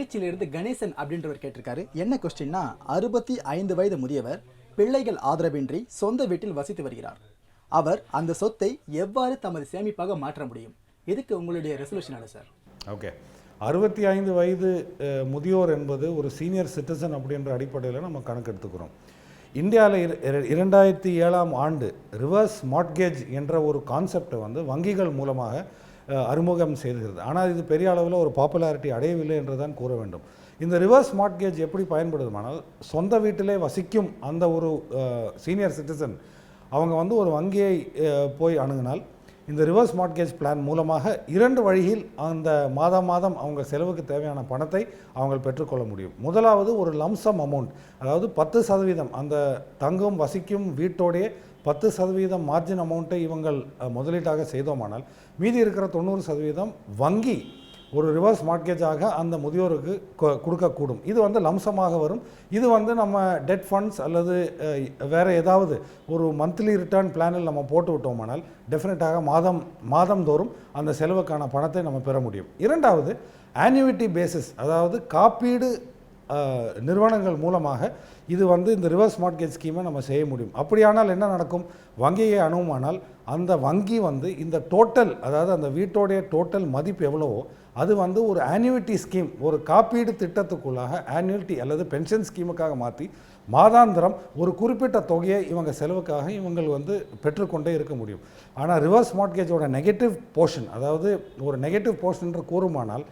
பொள்ளாச்சியிலிருந்து கணேசன் அப்படின்றவர் கேட்டிருக்காரு. என்ன கொஸ்டின்னா, 65 வயது முதியவர் பிள்ளைகள் ஆதரவின்றி சொந்த வீட்டில் வசித்து வருகிறார். அவர் அந்த சொத்தை எவ்வாறு தமது சேமிப்பாக மாற்ற முடியும்? இதுக்கு உங்களுடைய ரெசல்யூஷன் என்ன சார்? ஓகே, 65 வயது முதியோர் என்பது ஒரு சீனியர் சிட்டிசன் அப்படின்ற அடிப்படையில் நம்ம கணக்கெடுத்துக்கிறோம். இந்தியாவில் 2007ஆம் ஆண்டு ரிவர்ஸ் மார்ட்கேஜ் என்ற ஒரு கான்செப்டை வந்து வங்கிகள் மூலமாக அறிமுகம் செய்கிறது. ஆனால் இது பெரிய அளவில் ஒரு பாப்புலாரிட்டி அடையவில்லை என்று தான் கூற வேண்டும். இந்த ரிவர்ஸ் மார்ட்கேஜ் எப்படி பயன்படுதுமானால், சொந்த வீட்டிலே வசிக்கும் அந்த ஒரு சீனியர் சிட்டிசன் அவங்க வந்து ஒரு வங்கியை போய் அணுகினால் இந்த ரிவர்ஸ் மார்ட்கேஜ் பிளான் மூலமாக 2 வழியில் அந்த மாதம் அவங்க செலவுக்கு தேவையான பணத்தை அவங்க பெற்றுக்கொள்ள முடியும். முதலாவது ஒரு லம்சம் அமௌண்ட், அதாவது 10% அந்த தங்கும் வசிக்கும் வீட்டோடைய 10% மார்ஜின் அமௌண்ட்டை இவங்கள் முதலீட்டாக செய்தோமானால் மீதி இருக்கிற 90% வங்கி ஒரு ரிவர்ஸ் மார்ட்கேஜாக அந்த முதியோருக்கு கொடுக்கக்கூடும். இது வந்து லம்சமாக வரும். இது வந்து நம்ம டெட் ஃபண்ட்ஸ் அல்லது வேறு ஏதாவது ஒரு மந்த்லி ரிட்டர்ன் பிளானில் நம்ம போட்டு விட்டோமானால் டெஃபினட்டாக மாதந்தோறும் அந்த செலவுக்கான பணத்தை நம்ம பெற முடியும். இரண்டாவது ஆன்யூவிட்டி பேசிஸ், அதாவது காப்பீடு நிறுவனங்கள் மூலமாக இது வந்து இந்த ரிவர்ஸ் மார்ட்கேஜ் ஸ்கீமை நம்ம செய்ய முடியும். அப்படியானால் என்ன நடக்கும்? வங்கியை அணுகுமானால் அந்த வங்கி வந்து இந்த டோட்டல், அதாவது அந்த வீட்டோடைய டோட்டல் மதிப்பு எவ்வளவோ அது வந்து ஒரு ஆன்யூவிட்டி ஸ்கீம், ஒரு காப்பீடு திட்டத்துக்குள்ளாக ஆன்யூவிட்டி அல்லது பென்ஷன் ஸ்கீமுக்காக மாற்றி மாதாந்திரம் ஒரு குறிப்பிட்ட தொகையை இவங்க செலவுக்காக இவங்கள் வந்து பெற்றுக்கொண்டே இருக்க முடியும். ஆனால் ரிவர்ஸ் மார்ட்கேஜோட நெகட்டிவ் போர்ஷன், அதாவது ஒரு நெகட்டிவ் போர்ஷன் என்று கூறுமானால்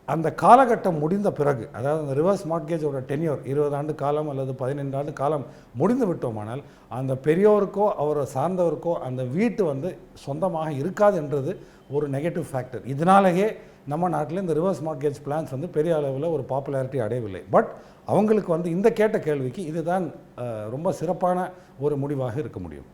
அந்த காலகட்டம் முடிந்த பிறகு, அதாவது அந்த ரிவர்ஸ் மார்ட்கேஜோட டென்யூர் 20 ஆண்டு காலம் அல்லது 15 ஆண்டு காலம் முடிந்து விட்டோமானால் அந்த பெரியோருக்கோ அவரை சார்ந்தவருக்கோ அந்த வீட்டு வந்து சொந்தமாக இருக்காது என்றது ஒரு நெகட்டிவ் ஃபேக்டர். இதனாலேயே நம்ம நாட்டில் இந்த ரிவர்ஸ் மார்ட்கேஜ் பிளான்ஸ் வந்து பெரிய அளவில் ஒரு பாப்புலாரிட்டி அடையவில்லை. பட் அவங்களுக்கு வந்து இந்த கேட்ட கேள்விக்கு இதுதான் ரொம்ப சிறப்பான ஒரு முடிவாக இருக்க முடியும்.